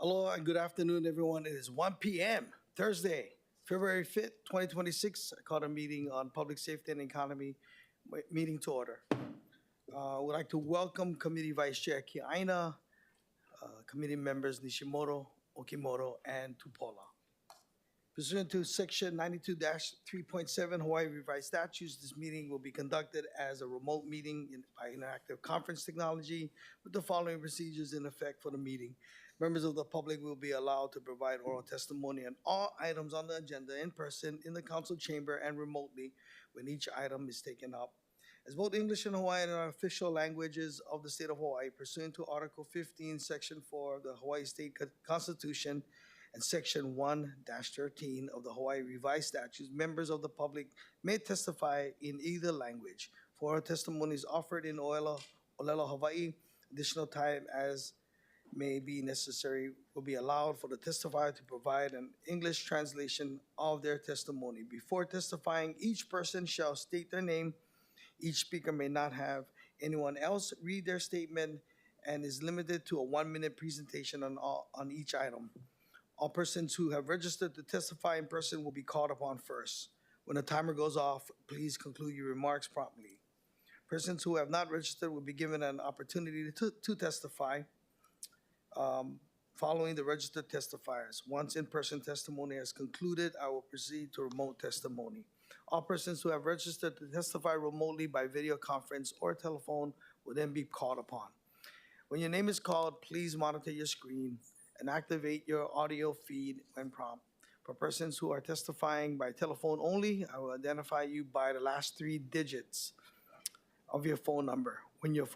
Hello and good afternoon, everyone. It is 1 p.m. Thursday, February 5th, 2026. I called a meeting on public safety and economy meeting to order. I would like to welcome Committee Vice Chair Kiaina, committee members Nishimoto, Okimoto, and Tupola. Pursuant to Section 92-3.7 Hawaii Revised Statutes, this meeting will be conducted as a remote meeting by interactive conference technology with the following procedures in effect for the meeting. Members of the public will be allowed to provide oral testimony on all items on the agenda in person in the council chamber and remotely when each item is taken up. As both English and Hawaiian are official languages of the state of Hawaii, pursuant to Article 15, Section 4 of the Hawaii State Constitution and Section 1-13 of the Hawaii Revised Statutes, members of the public may testify in either language. For testimonies offered in Olelo, Hawaii, additional time as may be necessary will be allowed for the testifier to provide an English translation of their testimony. Before testifying, each person shall state their name. Each speaker may not have anyone else read their statement and is limited to a 1-minute presentation on each item. All persons who have registered to testify in person will be called upon first. When the timer goes off, please conclude your remarks promptly. Persons who have not registered will be given an opportunity to testify following the registered testifiers. Once in-person testimony has concluded, I will proceed to remote testimony. All persons who have registered to testify remotely by video conference or telephone will then be called upon. When your name is called, please monitor your screen and activate your audio feed when prompt. For persons who are testifying by telephone only, I will identify you by the last 3 digits of your phone number. When your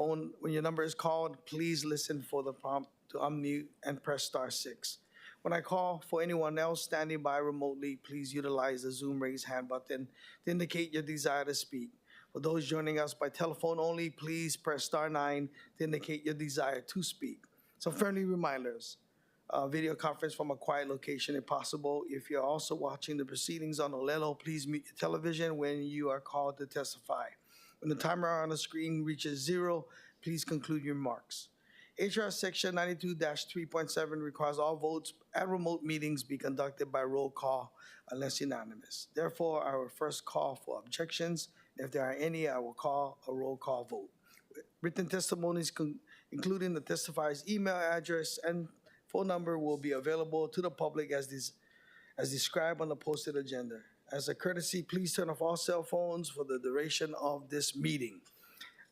number is called, please listen for the prompt to unmute and press *6. When I call for anyone else standing by remotely, please utilize the Zoom raise hand button to indicate your desire to speak. For those joining us by telephone only, please press *9 to indicate your desire to speak. Some friendly reminders. Video conference from a quiet location if possible. If you're also watching the proceedings on Olelo, please mute your television when you are called to testify. When the timer on the screen reaches 0, please conclude your remarks. HR Section 92-3.7 requires all votes at remote meetings be conducted by roll call unless unanimous. Therefore, I will first call for objections. If there are any, I will call a roll call vote. Written testimonies, including the testifier's email address and phone number, will be available to the public as described on the posted agenda. As a courtesy, please turn off all cell phones for the duration of this meeting.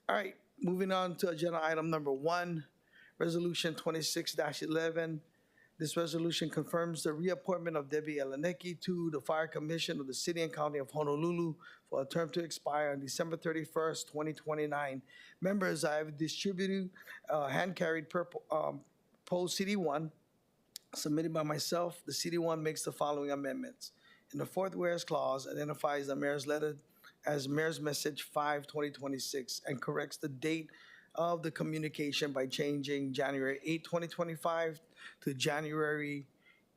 All right, moving on to agenda item number 1, Resolution 26-11. This resolution confirms the reappointment of Debbie Elenecki to the Fire Commission of the City and County of Honolulu for a term to expire on December 31st, 2029. Members, I have distributed hand-carried proposed CD1 submitted by myself. The CD1 makes the following amendments. In the 4th whereas clause, identifies the mayor's letter as Mayor's Message 5-2026 and corrects the date of the communication by changing January 8, 2025 to January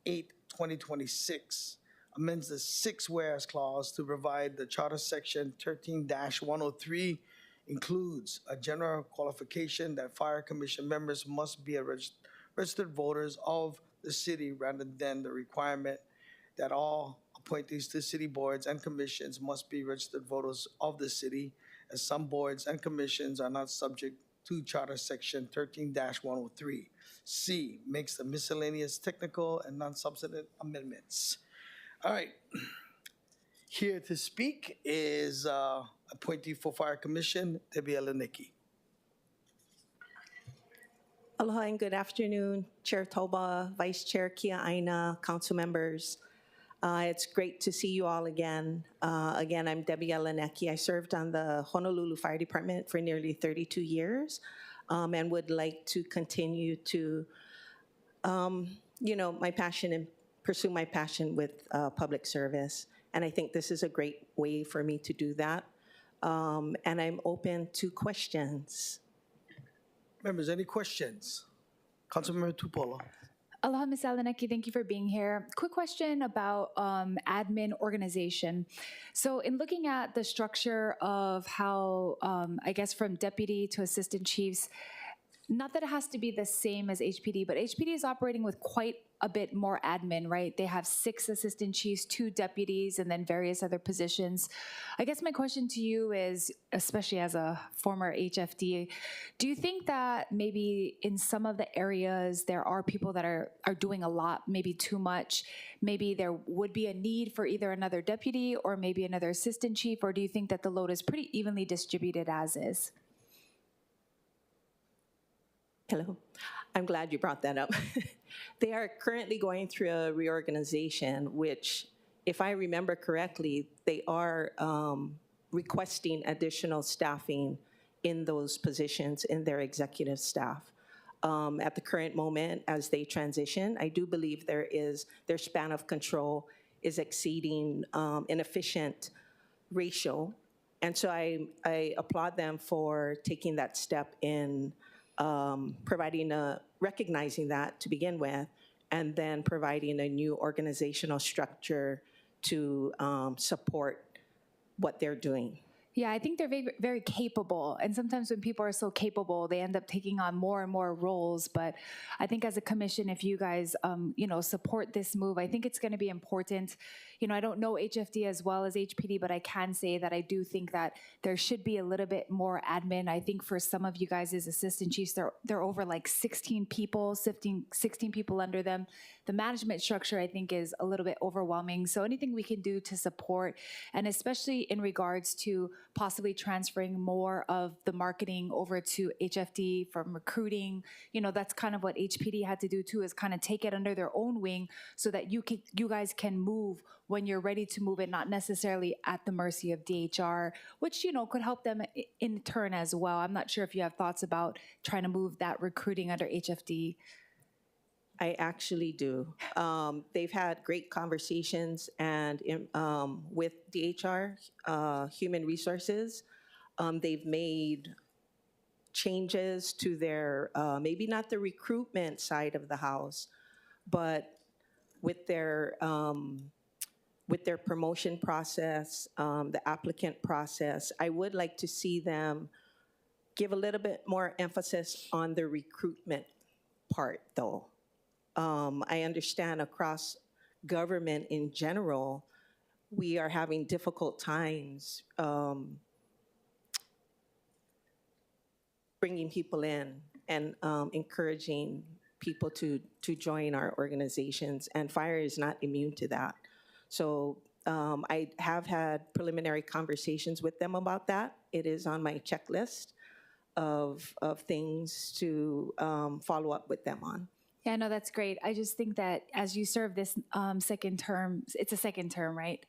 8, 2026. Amends the 6th whereas clause to provide the Charter Section 13-103 includes a general qualification that Fire Commission members must be registered voters of the city rather than the requirement that all appointees to city boards and commissions must be registered voters of the city, as some boards and commissions are not subject to Charter Section 13-103. C, makes the miscellaneous technical and non-substantive amendments. All right. Here to speak is appointee for Fire Commission, Debbie Elenecki. Aloha and good afternoon, Chair Toba, Vice Chair Kiaina, council members. It's great to see you all again. Again, I'm Debbie Elenecki. I served on the Honolulu Fire Department for nearly 32 years and would like to continue to, my passion and pursue my passion with public service. And I think this is a great way for me to do that. And I'm open to questions. Members, any questions? Councilmember Tupola. Aloha, Ms. Alanaki. Thank you for being here. Quick question about admin organization. So in looking at the structure of how, I guess from deputy to assistant chiefs, not that it has to be the same as HPD, but HPD is operating with quite a bit more admin, right? They have 6 assistant chiefs, 2 deputies, and then various other positions. I guess my question to you is, especially as a former HFD, do you think that maybe in some of the areas there are people that are doing a lot, maybe too much? Maybe there would be a need for either another deputy or maybe another assistant chief, or do you think that the load is pretty evenly distributed as is? Hello. I'm glad you brought that up. They are currently going through a reorganization, which, if I remember correctly, they are requesting additional staffing in those positions in their executive staff. At the current moment, as they transition, I do believe their span of control is exceeding an efficient ratio. And so I applaud them for taking that step in recognizing that to begin with, and then providing a new organizational structure to support what they're doing. Yeah, I think they're very, very capable. And sometimes when people are so capable, they end up taking on more and more roles. But I think as a commission, if you guys, support this move, I think it's going to be important. I don't know HFD as well as HPD, but I can say that I do think that there should be a little bit more admin. I think for some of you guys as assistant chiefs, they're over like 16 people, 16 people under them. The management structure, I think, is a little bit overwhelming. So anything we can do to support, and especially in regards to possibly transferring more of the marketing over to HFD from recruiting, that's kind of what HPD had to do too, is kind of take it under their own wing so that you guys can move when you're ready to move it, not necessarily at the mercy of DHR, which, could help them in turn as well. I'm not sure if you have thoughts about trying to move that recruiting under HFD. I actually do. They've had great conversations and with DHR, Human Resources. They've made changes to their, maybe not the recruitment side of the house, but with their promotion process, the applicant process. I would like to see them give a little bit more emphasis on the recruitment part, though. I understand across government in general, we are having difficult times bringing people in and encouraging people to join our organizations, and fire is not immune to that. So I have had preliminary conversations with them about that. It is on my checklist of things to follow up with them on. Yeah, no, that's great. I just think that as you serve this second term, it's a second term, right?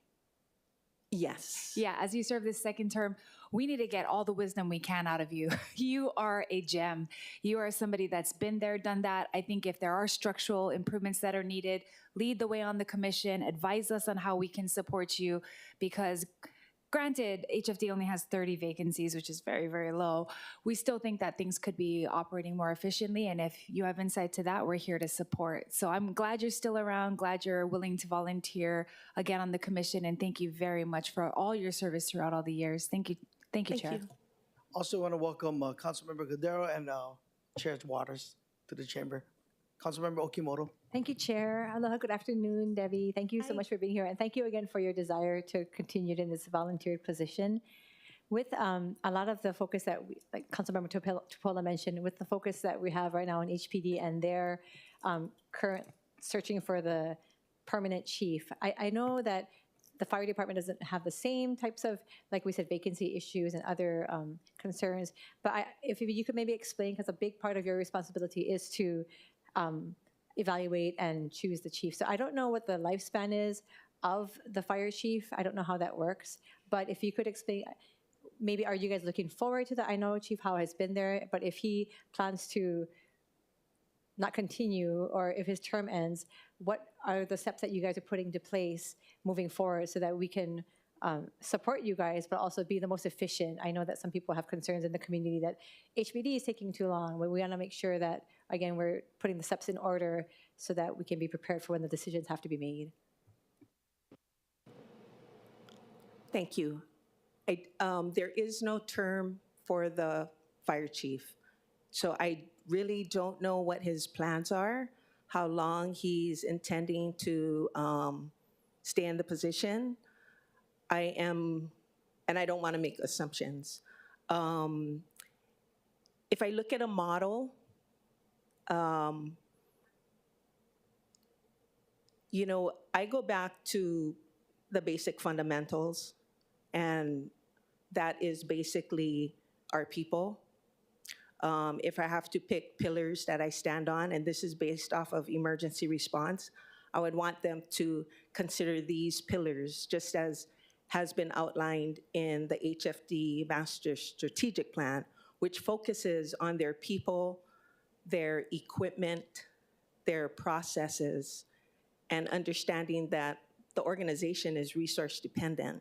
Yes. Yeah, as you serve this second term, we need to get all the wisdom we can out of you. You are a gem. You are somebody that's been there, done that. I think if there are structural improvements that are needed, lead the way on the commission, advise us on how we can support you, because granted, HFD only has 30 vacancies, which is very, very low. We still think that things could be operating more efficiently. And if you have insight to that, we're here to support. So I'm glad you're still around, glad you're willing to volunteer again on the commission. And thank you very much for all your service throughout all the years. Thank you. Thank you, Chair. Also want to welcome Councilmember Cordero and Chair Waters to the chamber. Councilmember Okimoto. Thank you, Chair. Aloha, good afternoon, Debbie. Thank you so much for being here. And thank you again for your desire to continue in this volunteered position. With a lot of the focus that, like Councilmember Tupola mentioned, with the focus that we have right now in HPD and their current searching for the permanent chief, I know that the fire department doesn't have the same types of, like we said, vacancy issues and other concerns. But if you could maybe explain, because a big part of your responsibility is to evaluate and choose the chief. So I don't know what the lifespan is of the fire chief. I don't know how that works. But if you could explain, maybe are you guys looking forward to that? I know Chief Howe has been there, but if he plans to not continue, or if his term ends, what are the steps that you guys are putting into place moving forward so that we can support you guys, but also be the most efficient? I know that some people have concerns in the community that HBD is taking too long, but we want to make sure that, again, we're putting the steps in order so that we can be prepared for when the decisions have to be made. Thank you. There is no term for the fire chief. So I really don't know what his plans are, how long he's intending to stay in the position. And I don't want to make assumptions. If I look at a model, I go back to the basic fundamentals, and that is basically our people. If I have to pick pillars that I stand on, and this is based off of emergency response, I would want them to consider these pillars just as has been outlined in the HFD Master Strategic Plan, which focuses on their people, their equipment, their processes, and understanding that the organization is resource dependent,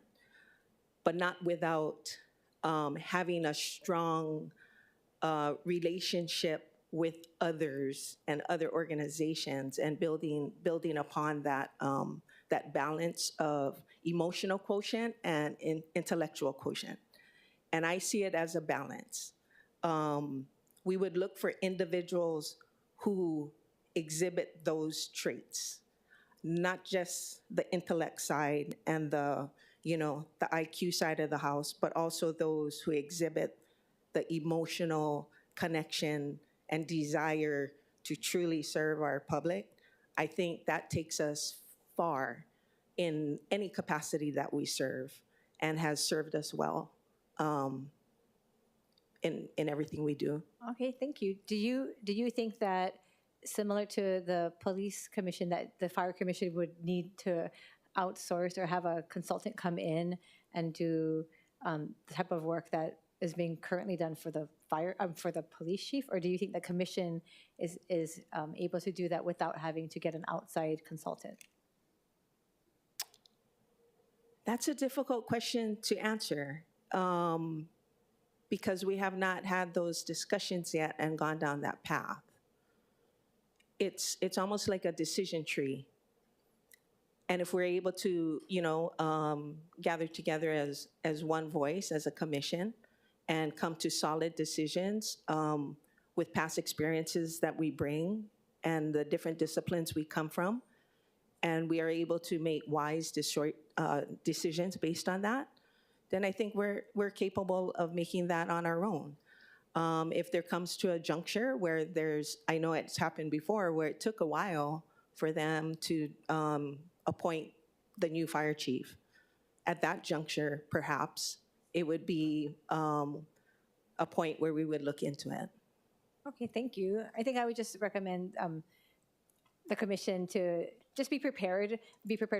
but not without having a strong relationship with others and other organizations, and building upon that that balance of emotional quotient and intellectual quotient. And I see it as a balance. We would look for individuals who exhibit those traits, not just the intellect side and the IQ side of the house, but also those who exhibit the emotional connection and desire to truly serve our public. I think that takes us far in any capacity that we serve, and has served us well in everything we do. Okay, thank you. Do you think that, similar to the police commission, that the fire commission would need to outsource or have a consultant come in and do the type of work that is being currently done for the for the police chief, or do you think the commission is able to do that without having to get an outside consultant? That's a difficult question to answer, because we have not had those discussions yet and gone down that path. It's almost like a decision tree. And if we're able to, gather together as one voice, as a commission, and come to solid decisions with past experiences that we bring and the different disciplines we come from, and we are able to make wise decisions based on that, then I think we're capable of making that on our own. If there comes to a juncture where I know it's happened before, where it took a while for them to appoint the new fire chief, at that juncture, perhaps, it would be a point where we would look into it. Okay, thank you. I think I would just recommend the commission to just be prepared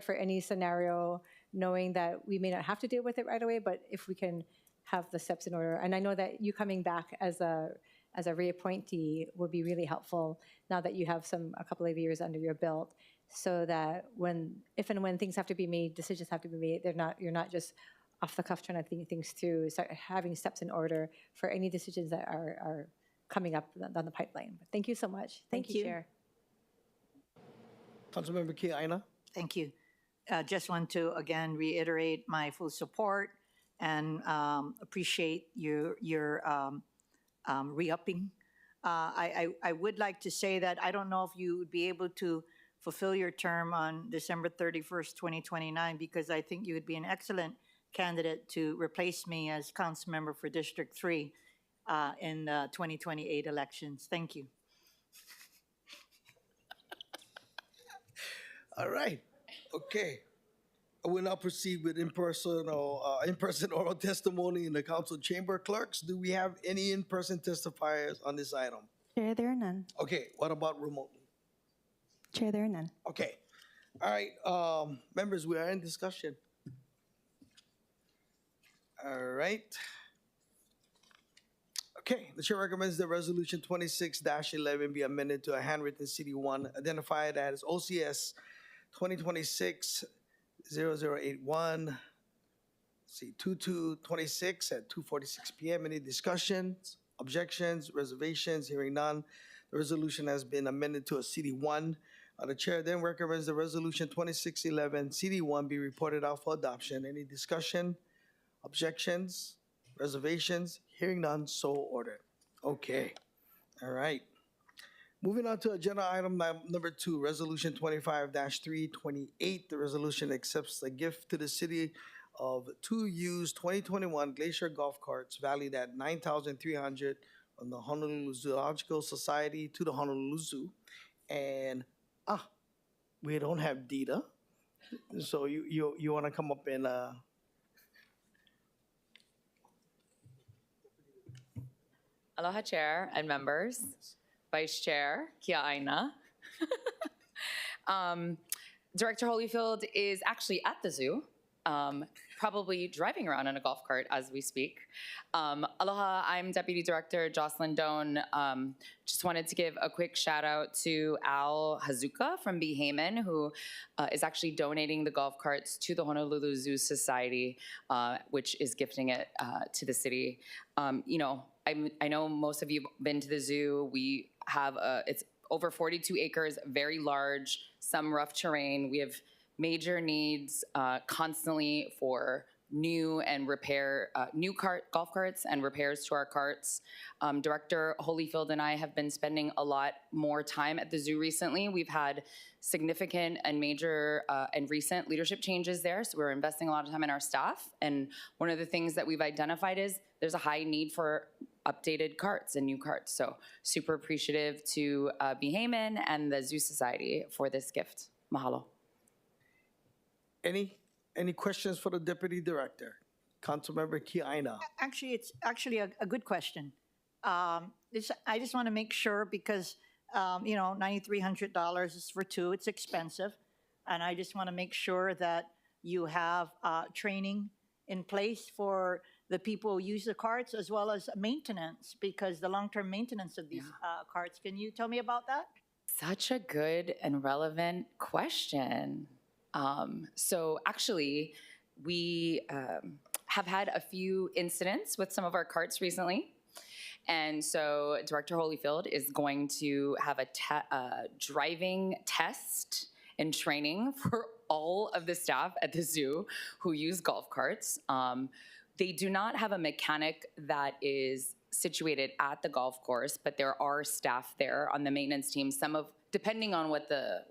for any scenario, knowing that we may not have to deal with it right away, but if we can have the steps in order. And I know that you coming back as a reappointee would be really helpful now that you have a couple of years under your belt, so that if and when things have to be made, decisions have to be made, you're not just off the cuff trying to think things through, start having steps in order for any decisions that are coming up down the pipeline. But thank you so much. Thank you. Chair. Councilmember Kia Aina. Thank you. Just want to again reiterate my full support and appreciate your re-upping. I would like to say that I don't know if you would be able to fulfill your term on December 31st, 2029, because I think you would be an excellent candidate to replace me as council member for District 3 in the 2028 elections. Thank you. All right. Okay. I will now proceed with in-person oral testimony in the council chamber. Clerks, do we have any in-person testifiers on this item? Chair, there are none. Okay, what about remotely? Chair, there are none. Okay. All right, members, we are in discussion. All right. Okay, the chair recommends that Resolution 26-11 be amended to a handwritten CD1 identified as OCS 2026-0081, see, 2226 at 2:46 p.m. Any discussions, objections, reservations? Hearing none, the resolution has been amended to a CD1. The chair then recommends the Resolution 2611 CD1 be reported out for adoption. Any discussion, objections, reservations? Hearing none, so ordered. Okay, all right. Moving on to agenda item number 2, Resolution 25-328. The resolution accepts a gift to the city of 2 used 2021 Glacier golf carts valued at $9,300 from the Honolulu Zoological Society to the Honolulu Zoo. And we don't have Dita, so you want to come up and Aloha Chair and members, Vice Chair Kia Aina. Director Holyfield is actually at the zoo, probably driving around in a golf cart as we speak. Aloha, I'm Deputy Director Jocelyn Doan. Just wanted to give a quick shout out to Al Hazuka from Behaman, who is actually donating the golf carts to the Honolulu Zoo Society, which is gifting it to the city. I know most of you have been to the zoo. We have it's over 42 acres, very large, some rough terrain. We have major needs constantly for new and golf carts and repairs to our carts. Director Holyfield and I have been spending a lot more time at the zoo recently. We've had significant and major and recent leadership changes there, so we're investing a lot of time in our staff. And one of the things that we've identified is there's a high need for updated carts and new carts. So super appreciative to Behaman and the Zoo Society for this gift. Mahalo. Any questions for the Deputy Director? Councilmember Kia Aina. Actually, it's actually a good question. I just want to make sure because, $9,300 is for 2. It's expensive. And I just want to make sure that you have training in place for the people who use the carts as well as maintenance, because the long-term maintenance of these carts. Can you tell me about that? Such a good and relevant question. So actually, we have had a few incidents with some of our carts recently. And so Director Holyfield is going to have a driving test and training for all of the staff at the zoo who use golf carts. They do not have a mechanic that is situated at the golf course, but there are staff there on the maintenance team, depending on what the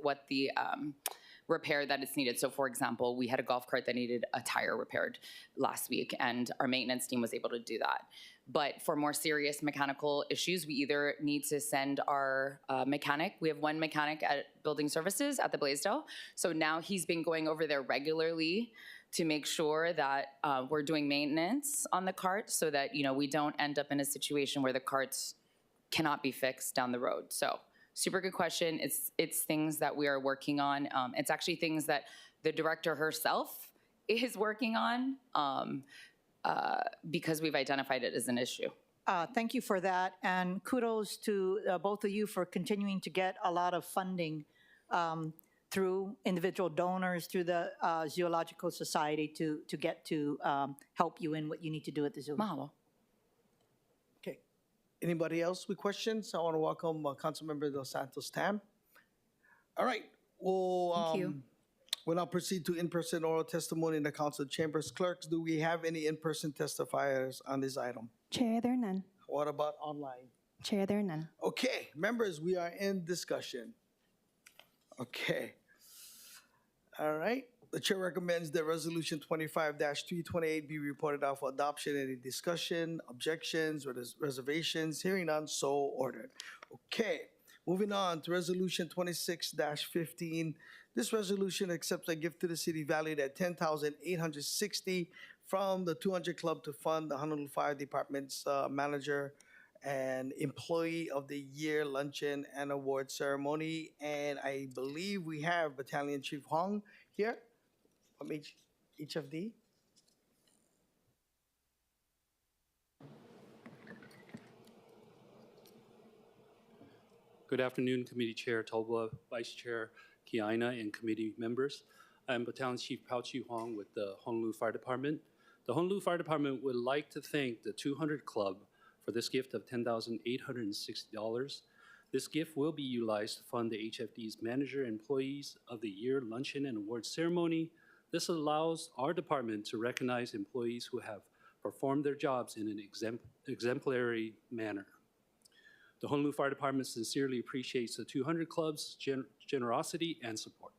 repair that is needed. So for example, we had a golf cart that needed a tire repaired last week, and our maintenance team was able to do that. But for more serious mechanical issues, we either need to send our mechanic. We have one mechanic at Building Services at the Blaisdell. So now he's been going over there regularly to make sure that we're doing maintenance on the cart so that, we don't end up in a situation where the carts cannot be fixed down the road. So super good question. It's things that we are working on. It's actually things that the director herself is working on because we've identified it as an issue. Thank you for that. And kudos to both of you for continuing to get a lot of funding through individual donors, through the Zoological Society to get to help you in what you need to do at the zoo. Mahalo. Okay. Anybody else with questions? I want to welcome Councilmember Dos Santos Tam. All right. Well, Thank you. We'll now proceed to in-person oral testimony in the council chambers. Clerks, do we have any in-person testifiers on this item? Chair, there are none. What about online? Chair, there are none. Okay, members, we are in discussion. Okay. All right. The chair recommends that Resolution 25-328 be reported out for adoption. Any discussion, objections, or reservations? Hearing none, so ordered. Okay. Moving on to Resolution 26-15. This resolution accepts a gift to the city valued at $10,860 from the 200 Club to fund the Honolulu Fire Department's manager and Employee of the Year luncheon and award ceremony. And I believe we have Battalion Chief Hong here from each of the. Good afternoon, Committee Chair Tolba, Vice Chair Kia Aina, and committee members. I'm Battalion Chief Pao Chi Huang with the Honolulu Fire Department. The Honolulu Fire Department would like to thank the 200 Club for this gift of $10,860. This gift will be utilized to fund the HFD's Manager Employees of the Year luncheon and award ceremony. This allows our department to recognize employees who have performed their jobs in an exemplary manner. The Honolulu Fire Department sincerely appreciates the 200 Club's generosity and support.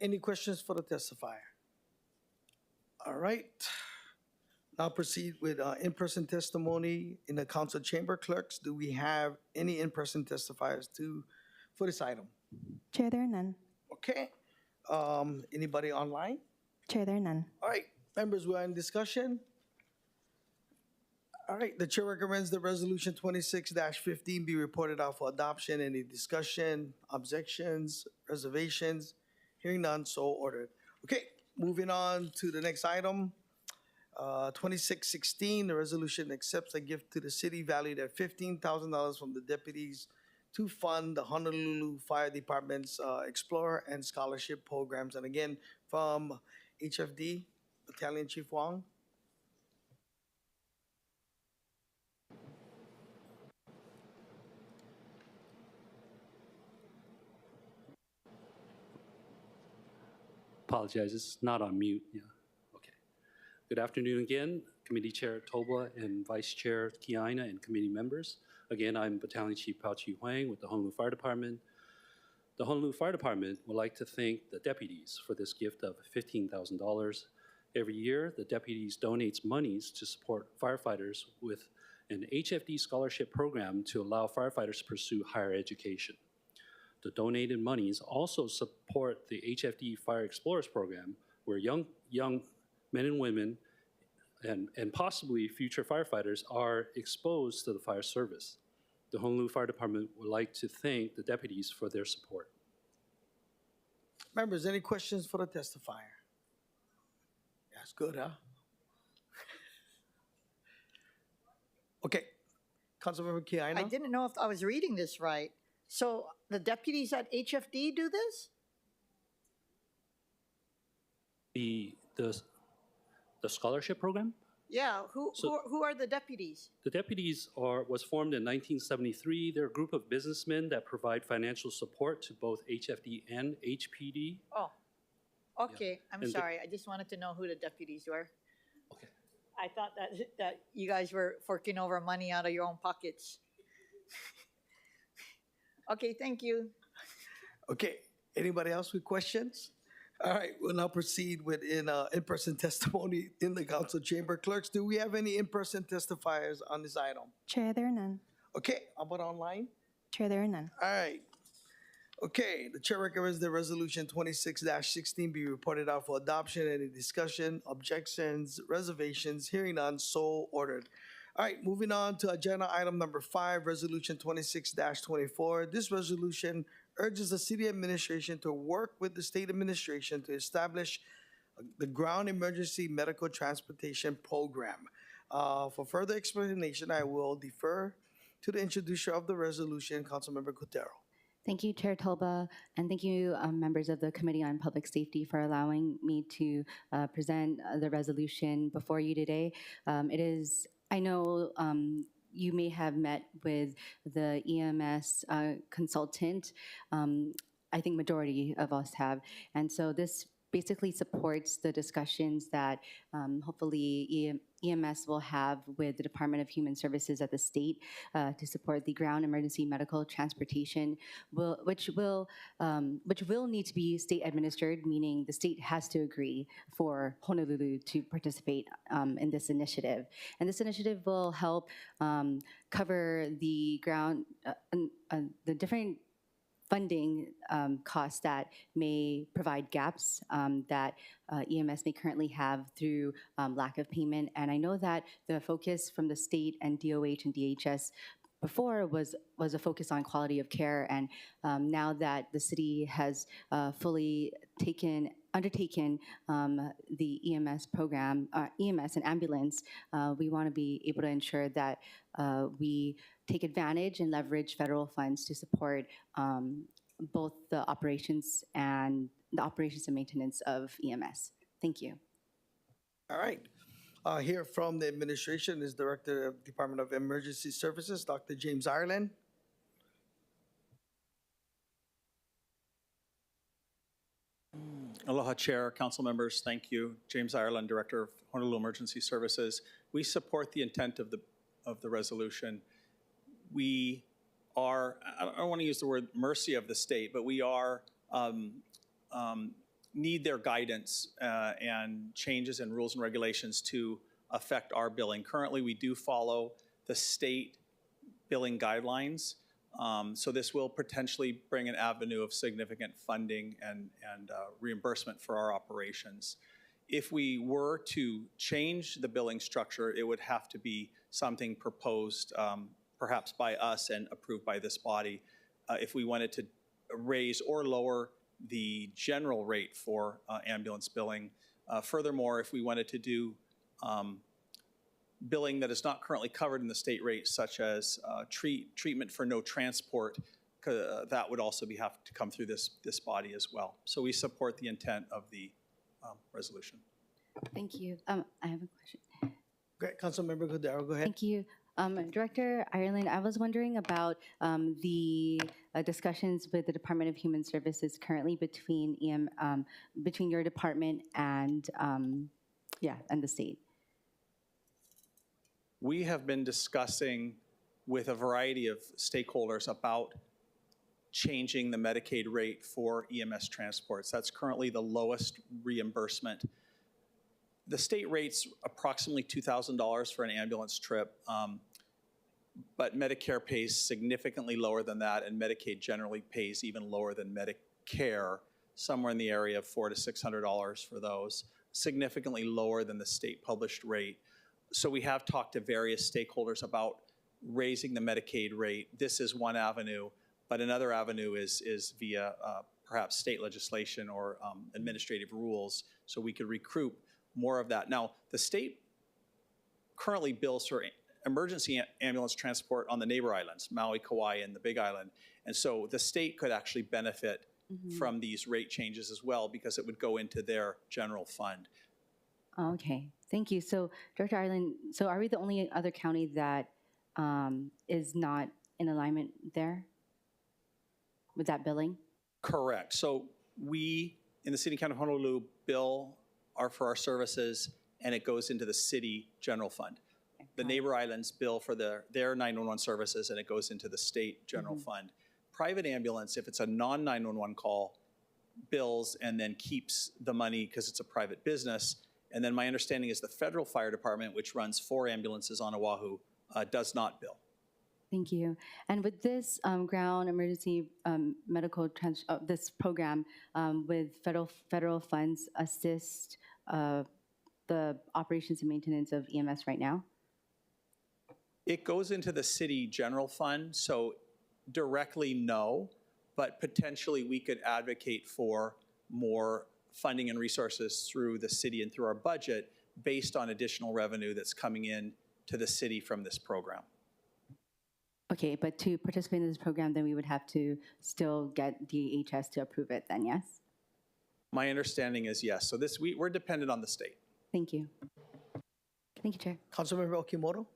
Any questions for the testifier? All right. Now proceed with in-person testimony in the council chamber. Clerks, do we have any in-person testifiers for this item? Chair, there are none. Okay. Anybody online? Chair, there are none. All right, members, we are in discussion. All right, the chair recommends the resolution 26-15 be reported out for adoption. Any discussion, objections, reservations? Hearing none, so ordered. Okay, moving on to the next item. 2616, the resolution accepts a gift to the city valued at $15,000 from the deputies to fund the Honolulu Fire Department's Explorer and Scholarship programs. And again, from HFD, Battalion Chief Wong. Apologize, it's not on mute. Yeah, okay. Good afternoon again, Committee Chair Toba and Vice Chair Kiaina and committee members. Again, I'm Battalion Chief Pao Chi Huang with the Honolulu Fire Department. The Honolulu Fire Department would like to thank the deputies for this gift of $15,000. Every year, the deputies donates monies to support firefighters with an HFD scholarship program to allow firefighters to pursue higher education. The donated monies also support the HFD Fire Explorers program, where young men and women and possibly future firefighters are exposed to the fire service. The Honolulu Fire Department would like to thank the deputies for their support. Members, any questions for the testifier? That's good, huh? Okay, Councilmember Kiaina. I didn't know if I was reading this right. So the deputies at HFD do this? The scholarship program? Yeah, who are the deputies? The deputies was formed in 1973. They're a group of businessmen that provide financial support to both HFD and HPD. Oh, okay, I'm And sorry. I just wanted to know who the deputies were. Okay. I thought that you guys were forking over money out of your own pockets. Okay, thank you. Okay, anybody else with questions? All right, we'll now proceed with in-person testimony in the council chamber. Clerks, do we have any in-person testifiers on this item? Chair, there are none. Okay, how about online? Chair, there are none. All right. Okay, the chair recommends the resolution 26-16 be reported out for adoption. Any discussion, objections, reservations? Hearing none, so ordered. All right, moving on to agenda item number 5, resolution 26-24. This resolution urges the city administration to work with the state administration to establish the Ground Emergency Medical Transportation Program. For further explanation, I will defer to the introducer of the resolution, Councilmember Cotero. Thank you, Chair Tolba, and thank you, members of the Committee on Public Safety, for allowing me to present the resolution before you today. I know you may have met with the EMS consultant. I think majority of us have. And so this basically supports the discussions that hopefully EMS will have with the Department of Human Services at the state to support the ground emergency medical transportation, which will need to be state administered, meaning the state has to agree for Honolulu to participate in this initiative. And this initiative will help cover the the different funding costs that may provide gaps that EMS may currently have through lack of payment. And I know that the focus from the state and DOH and DHS before was a focus on quality of care. And now that the city has fully undertaken the EMS program, EMS and ambulance, we want to be able to ensure that we take advantage and leverage federal funds to support both the operations and maintenance of EMS. Thank you. All right. Here from the administration is Director of Department of Emergency Services, Dr. James Ireland. Aloha, Chair, Council members. Thank you. James Ireland, Director of Honolulu Emergency Services. We support the intent of the resolution. we are, I don't want to use the word mercy of the state, but we are, need their guidance and changes in rules and regulations to affect our billing. Currently, we do follow the state billing guidelines. So this will potentially bring an avenue of significant funding and reimbursement for our operations. If we were to change the billing structure, it would have to be something proposed perhaps by us and approved by this body. If we wanted to raise or lower the general rate for ambulance billing. Furthermore, if we wanted to do billing that is not currently covered in the state rate, such as treatment for no transport, that would also have to come through this body as well. So we support the intent of the resolution. Thank you. I have a question. Great, Councilmember Cordero, go ahead. Thank you. Director Ireland, I was wondering about the discussions with the Department of Human Services currently between between your department and and the state. We have been discussing with a variety of stakeholders about changing the Medicaid rate for EMS transports. That's currently the lowest reimbursement. The state rate's approximately $2,000 for an ambulance trip, but Medicare pays significantly lower than that, and Medicaid generally pays even lower than Medicare, somewhere in the area of $400 to $600 for those, significantly lower than the state published rate. So we have talked to various stakeholders about raising the Medicaid rate. This is one avenue, but another avenue is via perhaps state legislation or administrative rules, so we could recruit more of that. Now, the state currently bills for emergency ambulance transport on the neighbor islands, Maui, Kauai, and the Big Island. And so the state could actually benefit from these rate changes as well, because it would go into their general fund. Okay, thank you. So, Director Ireland, so are we the only other county that is not in alignment there with that billing? Correct. So we, in the City and County of Honolulu, bill for our services, and it goes into the city general fund. The neighbor islands bill for their 911 services, and it goes into the state general fund. Private ambulance, if it's a non-911 call, bills and then keeps the money because it's a private business. And then my understanding is the federal fire department, which runs 4 ambulances on Oahu, does not bill. Thank you. And with this ground emergency medical this program with federal funds assist the operations and maintenance of EMS right now? It goes into the city general fund, so directly no, but potentially we could advocate for more funding and resources through the city and through our budget based on additional revenue that's coming in to the city from this program. Okay, but to participate in this program, then we would have to still get DHS to approve it then, yes? My understanding is yes. So we're dependent on the state. Thank you. Thank you, Chair. Councilmember Okimoto.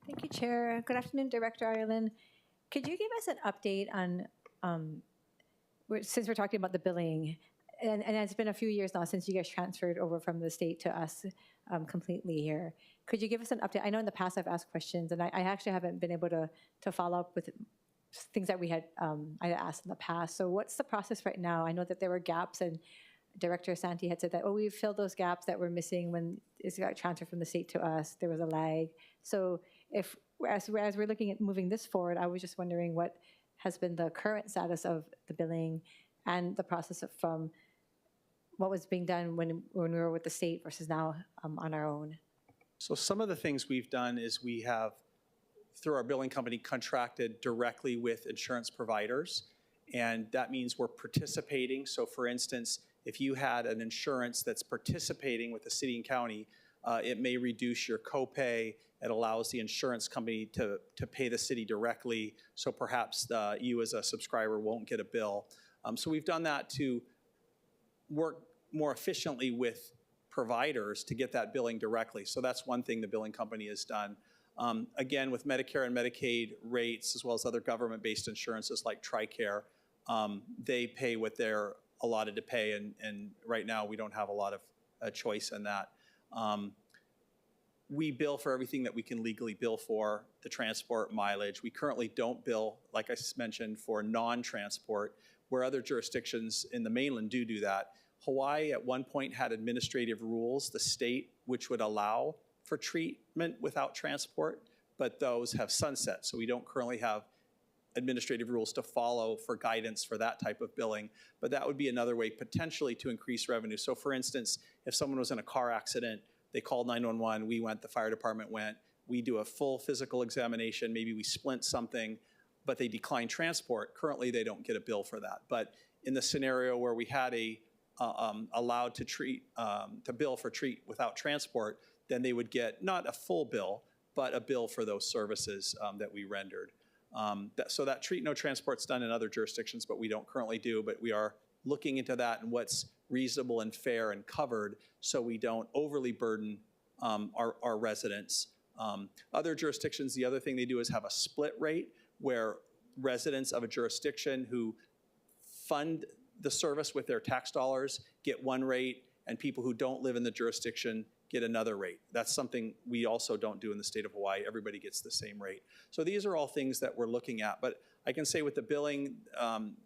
Thank you, Chair. Good afternoon, Director Ireland. Could you give us an update on, since we're talking about the billing, and it's been a few years now since you guys transferred over from the state to us completely here. Could you give us an update? I know in the past I've asked questions, and I actually haven't been able to follow up with things that I had asked in the past. So what's the process right now? I know that there were gaps, and Director Santi had said that, we've filled those gaps that were missing when it got transferred from the state to us. There was a lag. So as we're looking at moving this forward, I was just wondering what has been the current status of the billing and the process from what was being done when we were with the state versus now on our own. So some of the things we've done is we have, through our billing company, contracted directly with insurance providers, and that means we're participating. So for instance, if you had an insurance that's participating with the city and county, it may reduce your copay. It allows the insurance company to pay the city directly, so perhaps you as a subscriber won't get a bill. So we've done that to work more efficiently with providers to get that billing directly. So that's one thing the billing company has done. Again, with Medicare and Medicaid rates, as well as other government-based insurances like TRICARE, they pay what they're allotted to pay, and right now we don't have a lot of choice in that. we bill for everything that we can legally bill for, the transport, mileage. We currently don't bill, like I mentioned, for non-transport, where other jurisdictions in the mainland do that. Hawaii at one point had administrative rules, the state, which would allow for treatment without transport, but those have sunset. So we don't currently have administrative rules to follow for guidance for that type of billing, but that would be another way potentially to increase revenue. So for instance, if someone was in a car accident, they called 911, we went, the fire department went, we do a full physical examination, maybe we splint something, but they decline transport. Currently, they don't get a bill for that. But in the scenario where we had allowed to bill for treat without transport, then they would get not a full bill, but a bill for those services that we rendered. So that treat no transport's done in other jurisdictions, but we don't currently do, but we are looking into that and what's reasonable and fair and covered so we don't overly burden our residents. Other jurisdictions, the other thing they do is have a split rate where residents of a jurisdiction who fund the service with their tax dollars get one rate and people who don't live in the jurisdiction get another rate. That's something we also don't do in the state of Hawaii. Everybody gets the same rate. So these are all things that we're looking at. But I can say with the billing,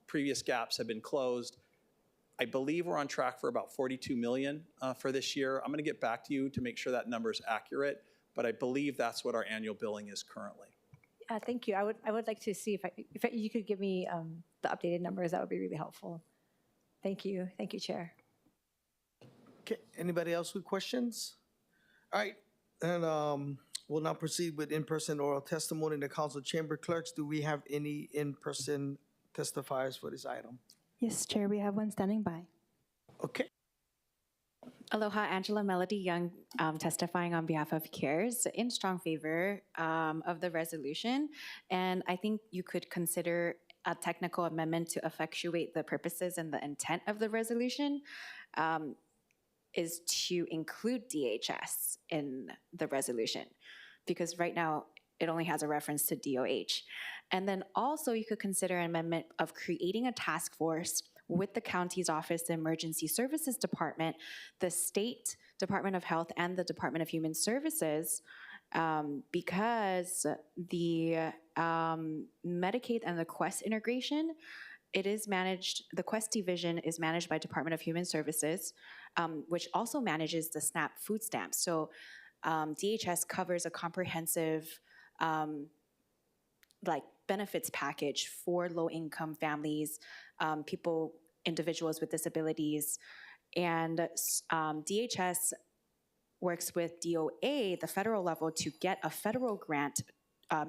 previous gaps have been closed. I believe we're on track for about 42 million for this year. I'm going to get back to you to make sure that number is accurate, but I believe that's what our annual billing is currently. Thank you. I would like to see if you could give me the updated numbers. That would be really helpful. Thank you. Thank you, Chair. Okay, anybody else with questions? All right, and we'll now proceed with in-person oral testimony in the council chamber. Clerks, do we have any in-person testifiers for this item? Yes, Chair, we have one standing by. Okay, Aloha, Angela Melody Young, testifying on behalf of CARES in strong favor of the resolution. And I think you could consider a technical amendment to effectuate the purposes and the intent of the resolution is to include DHS in the resolution, because right now it only has a reference to DOH. And then also you could consider an amendment of creating a task force with the county's Office of Emergency Services Department, the State Department of Health, and the Department of Human Services, because the Medicaid and the Quest integration, it is managed, the Quest division is managed by Department of Human Services, which also manages the SNAP food stamps. So DHS covers a comprehensive like benefits package for low-income families, individuals with disabilities, and DHS works with DOA, the federal level, to get a federal grant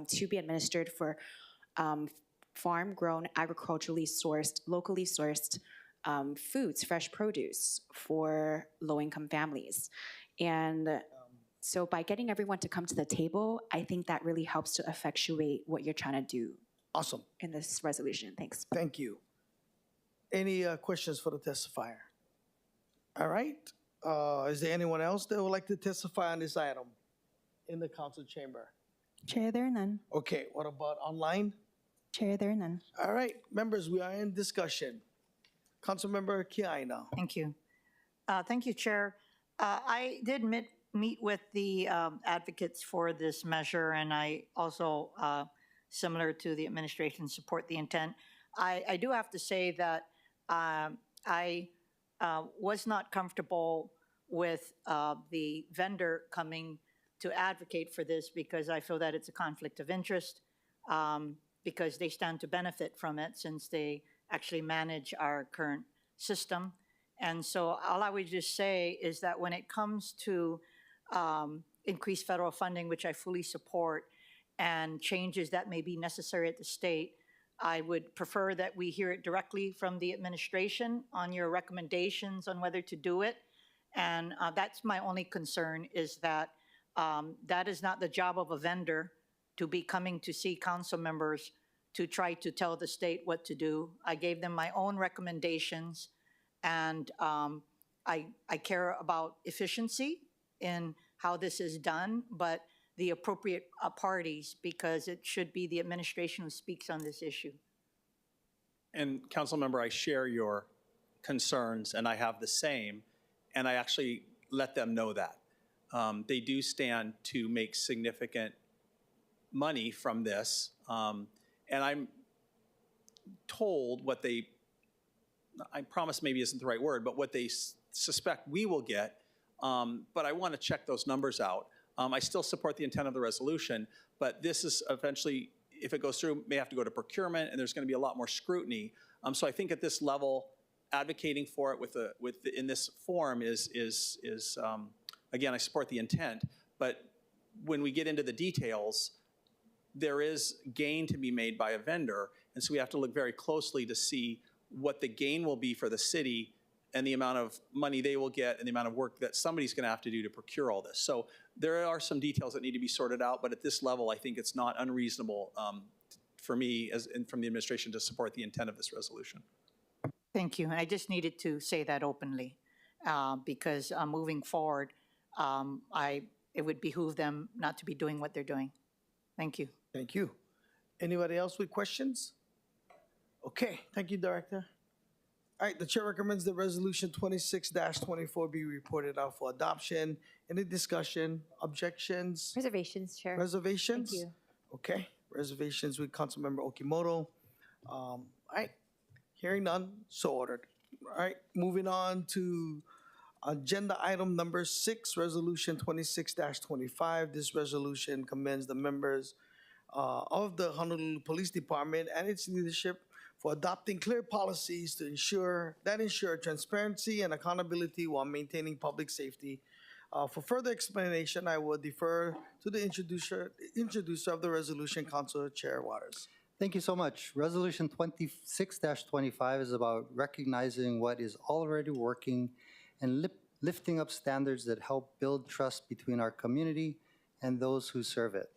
to be administered for farm-grown, agriculturally sourced, locally sourced foods, fresh produce for low-income families. And so by getting everyone to come to the table, I think that really helps to effectuate what you're trying to do. awesome. In this resolution. Thanks. Thank you. Any questions for the testifier? All right. Is there anyone else that would like to testify on this item in the council chamber? Chair, there are none. Okay, what about online? Chair, there are none. All right, members, we are in discussion. Councilmember Kiaina. Thank you. Thank you, Chair. I did meet with the advocates for this measure, and I also, similar to the administration, support the intent. I do have to say that I was not comfortable with the vendor coming to advocate for this because I feel that it's a conflict of interest because they stand to benefit from it since they actually manage our current system. And so all I would just say is that when it comes to increased federal funding, which I fully support, and changes that may be necessary at the state, I would prefer that we hear it directly from the administration on your recommendations on whether to do it. And that's my only concern, is that that is not the job of a vendor to be coming to see council members to try to tell the state what to do. I gave them my own recommendations, and I care about efficiency in how this is done, but the appropriate parties, because it should be the administration who speaks on this issue. And council member, I share your concerns and I have the same, and I actually let them know that. they do stand to make significant money from this. And I'm told what they, I promise maybe isn't the right word, but what they suspect we will get. But I want to check those numbers out. I still support the intent of the resolution, but this is eventually, if it goes through, may have to go to procurement, and there's going to be a lot more scrutiny. So I think at this level, advocating for it in this form is again, I support the intent, but when we get into the details, there is gain to be made by a vendor, and so we have to look very closely to see what the gain will be for the city and the amount of money they will get and the amount of work that somebody's going to have to do to procure all this. So there are some details that need to be sorted out, but at this level, I think it's not unreasonable for me and from the administration to support the intent of this resolution. Thank you. And I just needed to say that openly because moving forward, it would behoove them not to be doing what they're doing. Thank you. Thank you. Anybody else with questions? Okay, thank you, Director. All right, the chair recommends that resolution 26-24 be reported out for adoption. Any discussion, objections, Reservations, Chair. reservations? Thank you. Okay, reservations with Councilmember Okimoto. All right, hearing none, so ordered. All right, moving on to agenda item number 6, resolution 26-25. This resolution commends the members of the Honolulu Police Department and its leadership for adopting clear policies to ensure transparency and accountability while maintaining public safety. For further explanation, I will defer to the introducer of the resolution, Council Chair Waters. Thank you so much. Resolution 26-25 is about recognizing what is already working and lifting up standards that help build trust between our community and those who serve it.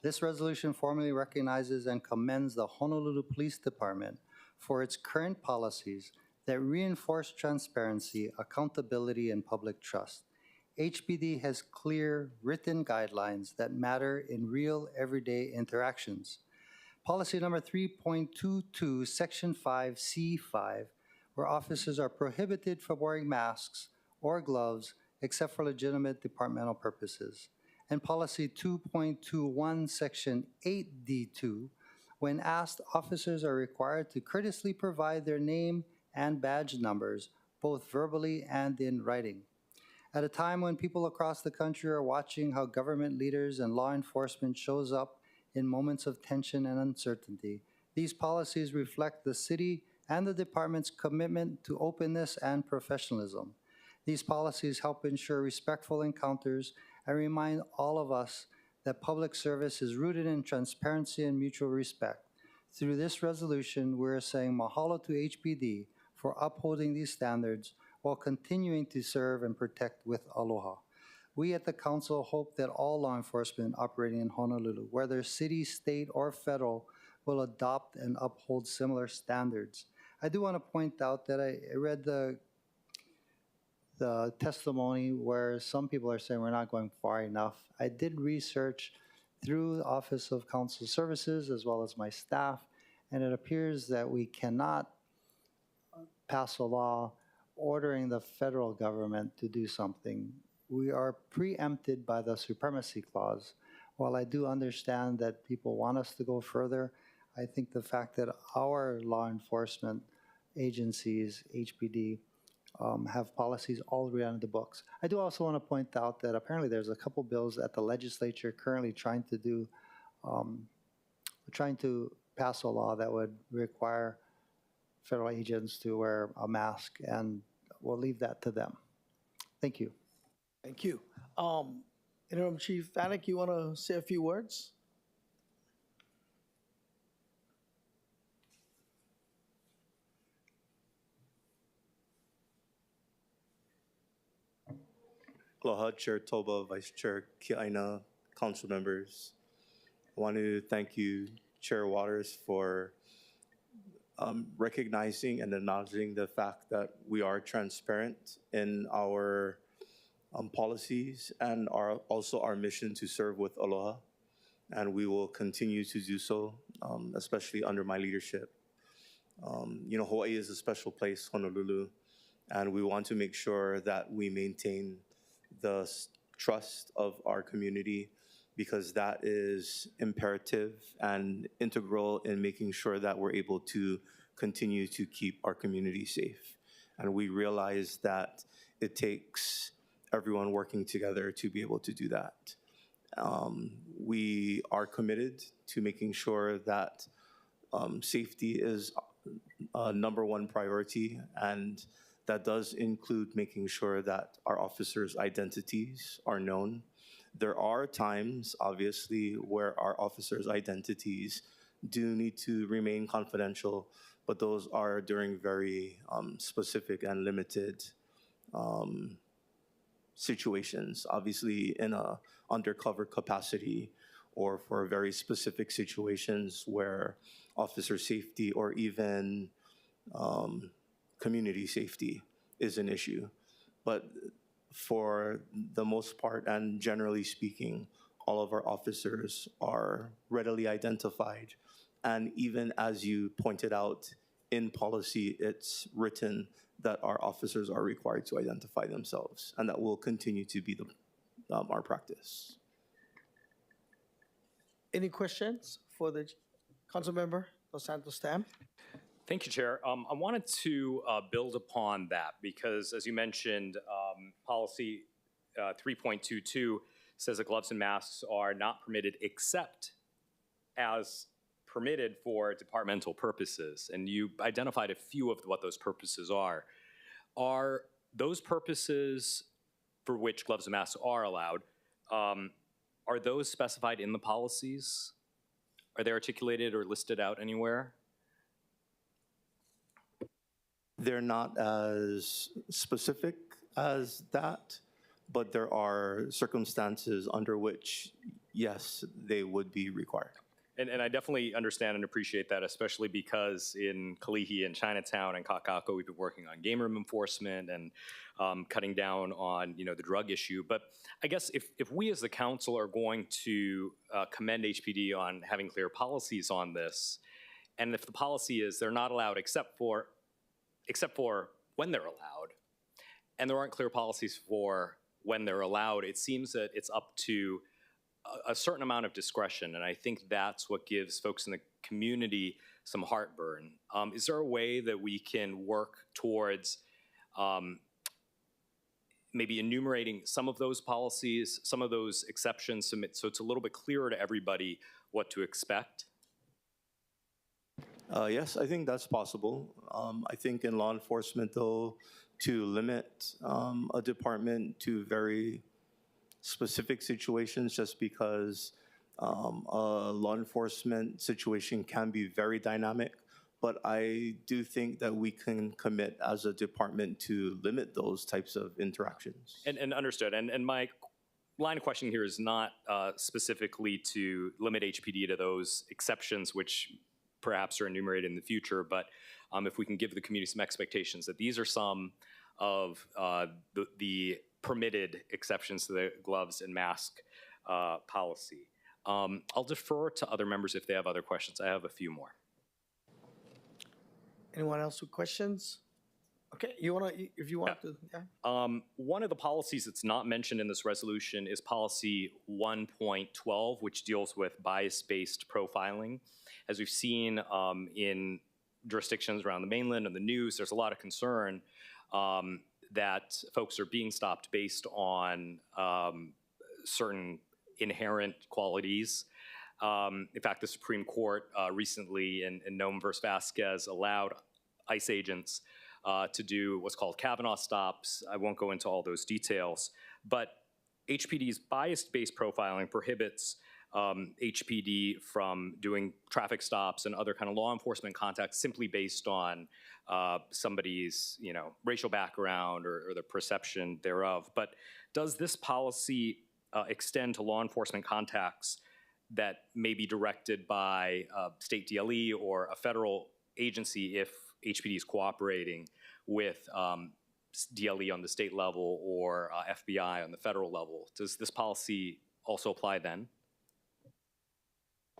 This resolution formally recognizes and commends the Honolulu Police Department for its current policies that reinforce transparency, accountability, and public trust. HPD has clear written guidelines that matter in real everyday interactions. Policy number 3.22, Section 5C5, where officers are prohibited from wearing masks or gloves except for legitimate departmental purposes. And policy 2.21, Section 8D2, when asked, officers are required to courteously provide their name and badge numbers, both verbally and in writing. At a time when people across the country are watching how government leaders and law enforcement shows up in moments of tension and uncertainty, these policies reflect the city and the department's commitment to openness and professionalism. These policies help ensure respectful encounters and remind all of us that public service is rooted in transparency and mutual respect. Through this resolution, we're saying mahalo to HPD for upholding these standards while continuing to serve and protect with aloha. We at the Council hope that all law enforcement operating in Honolulu, whether city, state, or federal, will adopt and uphold similar standards. I do want to point out that I read the testimony where some people are saying we're not going far enough. I did research through the Office of Council Services as well as my staff, and it appears that we cannot pass a law ordering the federal government to do something. We are preempted by the Supremacy Clause. While I do understand that people want us to go further, I think the fact that our law enforcement agencies, HPD, have policies already on the books. I do also want to point out that apparently there's a couple bills at the legislature currently trying to pass a law that would require federal agents to wear a mask, and we'll leave that to them. Thank you. Thank you. Interim Chief Vanek, you want to say a few words? Aloha, Chair Toba, Vice Chair Kiaina, council members. I want to thank you, Chair Waters, for recognizing and acknowledging the fact that we are transparent in our policies and also our mission to serve with aloha. And we will continue to do so, especially under my leadership. Hawaii is a special place, Honolulu, and we want to make sure that we maintain the trust of our community, because that is imperative and integral in making sure that we're able to continue to keep our community safe. And we realize that it takes everyone working together to be able to do that. We are committed to making sure that safety is number one priority, and that does include making sure that our officers' identities are known. There are times, obviously, where our officers' identities do need to remain confidential, but those are during very specific and limited situations, obviously in a undercover capacity or for very specific situations where officer safety or even community safety is an issue. But for the most part, and generally speaking, all of our officers are readily identified. And even as you pointed out, in policy, it's written that our officers are required to identify themselves, and that will continue to be our practice. Any questions for the council member, Dos Santos Tam? Thank you, Chair. I wanted to build upon that because, as you mentioned, policy 3.22 says that gloves and masks are not permitted except as permitted for departmental purposes. And you identified a few of what those purposes are. Are those purposes for which gloves and masks are allowed, are those specified in the policies? Are they articulated or listed out anywhere? They're not as specific as that, but there are circumstances under which, yes, they would be required. And I definitely understand and appreciate that, especially because in Kalihi and Chinatown and Kakako, we've been working on game room enforcement and cutting down on the drug issue. But I guess if we as the council are going to commend HPD on having clear policies on this, and if the policy is they're not allowed except for when they're allowed, and there aren't clear policies for when they're allowed, it seems that it's up to a certain amount of discretion, and I think that's what gives folks in the community some heartburn. Is there a way that we can work towards maybe enumerating some of those policies, some of those exceptions, so it's a little bit clearer to everybody what to expect? Yes, I think that's possible. I think in law enforcement, though, to limit a department to very specific situations just because a law enforcement situation can be very dynamic. But I do think that we can commit as a department to limit those types of interactions. And understood. And my line of questioning here is not specifically to limit HPD to those exceptions, which perhaps are enumerated in the future, but if we can give the community some expectations that these are some of the permitted exceptions to the gloves and mask policy. I'll defer to other members if they have other questions. I have a few more. Anyone else with questions? Okay, if you want to, yeah. One of the policies that's not mentioned in this resolution is policy 1.12, which deals with bias-based profiling. As we've seen in jurisdictions around the mainland and the news, there's a lot of concern that folks are being stopped based on certain inherent qualities. In fact, the Supreme Court recently in Nome versus Vasquez allowed ICE agents to do what's called Kavanaugh stops. I won't go into all those details, but HPD's bias-based profiling prohibits HPD from doing traffic stops and other kind of law enforcement contacts simply based on somebody's racial background or the perception thereof. But does this policy extend to law enforcement contacts that may be directed by state DLE or a federal agency if HPD is cooperating with DLE on the state level or FBI on the federal level? Does this policy also apply then?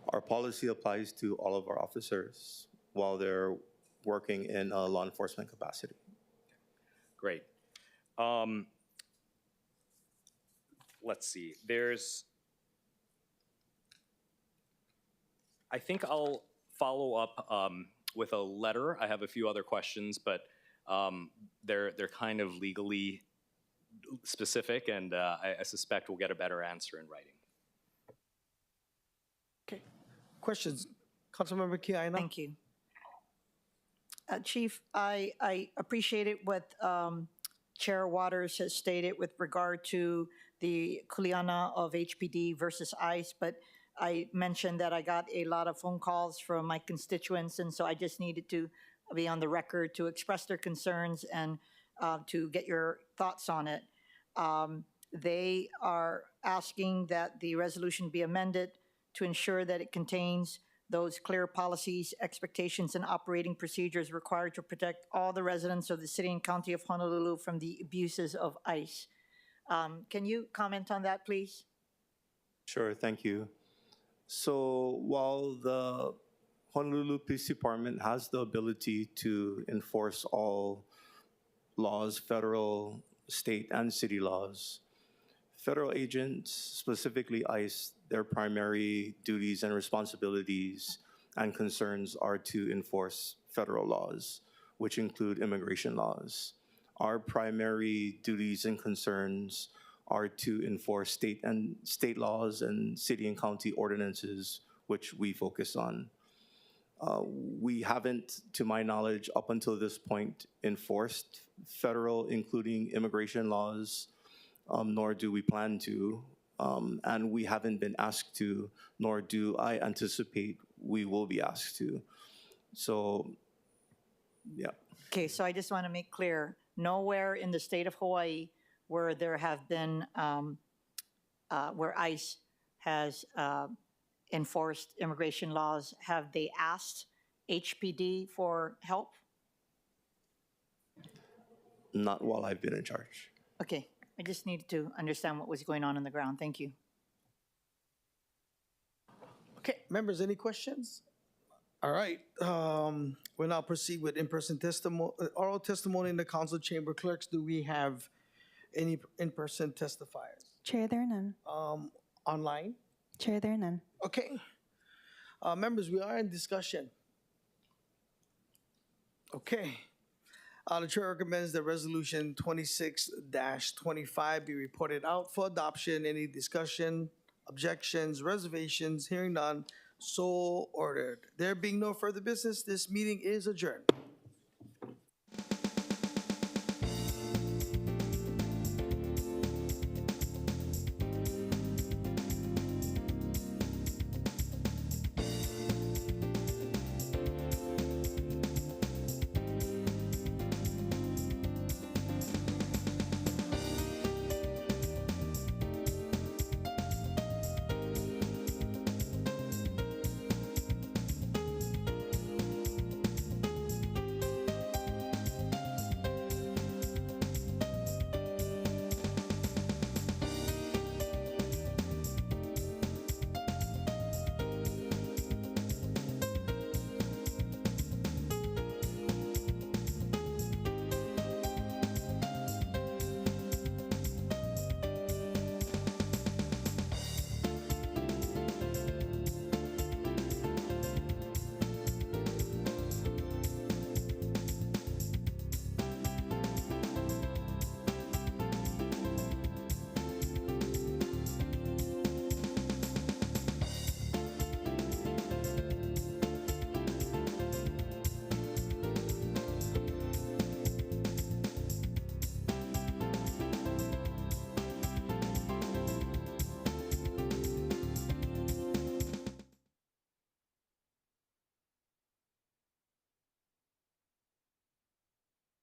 Our policy applies to all of our officers while they're working in a law enforcement capacity. Great. let's see, I think I'll follow up with a letter. I have a few other questions, but they're kind of legally specific, and I suspect we'll get a better answer in writing. Okay. Questions? Councilmember Kiana? Thank you. Chief, I appreciated what Chair Waters has stated with regard to the kuleana of HPD versus ICE, but I mentioned that I got a lot of phone calls from my constituents, and so I just needed to be on the record to express their concerns and to get your thoughts on it. They are asking that the resolution be amended to ensure that it contains those clear policies, expectations, and operating procedures required to protect all the residents of the city and county of Honolulu from the abuses of ICE. Can you comment on that, please? Sure, thank you. So while the Honolulu Police Department has the ability to enforce all laws, federal, state, and city laws, federal agents, specifically ICE, their primary duties and responsibilities and concerns are to enforce federal laws, which include immigration laws. Our primary duties and concerns are to enforce state laws and city and county ordinances, which we focus on. We haven't, to my knowledge, up until this point, enforced federal, including immigration laws, nor do we plan to. And we haven't been asked to, nor do I anticipate we will be asked to. So, yeah. Okay, so I just want to make clear, nowhere in the state of Hawaii where there have been, where ICE has enforced immigration laws, have they asked HPD for help? Not while I've been in charge. Okay, I just needed to understand what was going on the ground. Thank you. Okay, members, any questions? All right, we'll now proceed with in-person testimony, oral testimony in the council chamber. Clerks, do we have any in-person testifiers? Chair, there are none. Online? Chair, there are none. Okay. Members, we are in discussion. Okay. The chair recommends that resolution 26-25 be reported out for adoption. Any discussion, objections, reservations? Hearing none, so ordered. There being no further business, this meeting is adjourned.